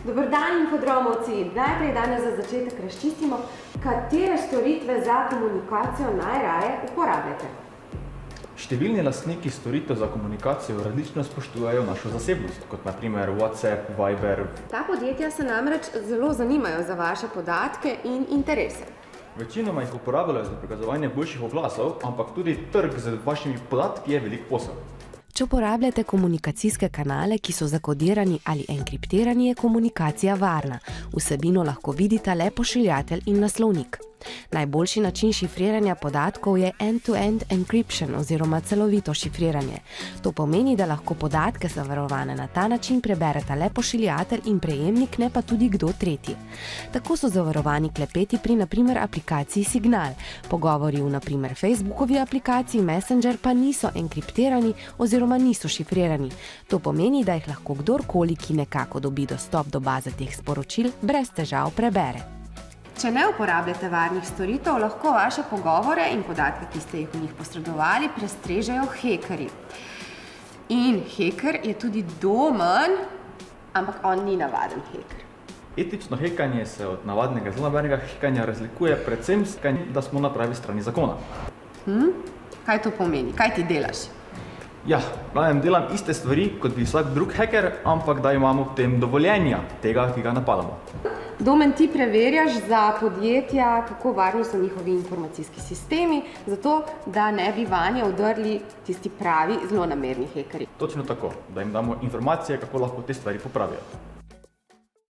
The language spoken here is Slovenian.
Dober dan, infodromovci. Najprej danes za začetek razčistimo, katere storitve za komunikacijo najraje uporabljate. Številni lastniki storitev za komunikacijo različno spoštujejo našo zasebnost, kot na primer WhatsApp, Viber. Ta podjetja se namreč zelo zanimajo za vaše podatke in interese. Večinoma jih uporabljajo za prikazovanje boljših oglasov, ampak tudi trg z vašimi podatki je velik posel. Če uporabljate komunikacijske kanale, ki so zakodirani ali enkriptirani, je komunikacija varna. Vsebino lahko vidita le pošiljatelj in naslovnik. Najboljši način šifriranja podatkov je end-to-end encryption oziroma celovito šifriranje. To pomeni, da lahko podatke zavarovane na ta način prebereta le pošiljatelj in prejemnik, ne pa tudi kdo tretji. Tako so zavarovani klepeti pri na primer aplikaciji Signal. Pogovori v na primer Facebookovi aplikaciji Messenger pa niso enkriptirani oziroma niso šifrirani. To pomeni, da jih lahko kdorkoli, ki nekako dobi dostop do baze teh sporočil, brez težav prebere. Če ne uporabljate varnih storitev, lahko vaše pogovore in podatke, ki ste jih v njih posredovali, prestrežejo hekerji. In heker je tudi domen, ampak on ni navaden heker. Etično hekanje se od navadnega zlonamernega hekanja razlikuje predvsem s tem, da smo na pravi strani zakona. Kaj to pomeni? Kaj ti delaš? Ja, delam iste stvari kot bi vsak drug heker, ampak da imamo v tem dovoljenja tega, ki ga napadamo. Domen, ti preverjaš za podjetja, kako varni so njihovi informacijski sistemi, zato da ne bi vanje vdrli tisti pravi zlonamerni hekerji. Točno tako, da jim damo informacije, kako lahko te stvari popravijo.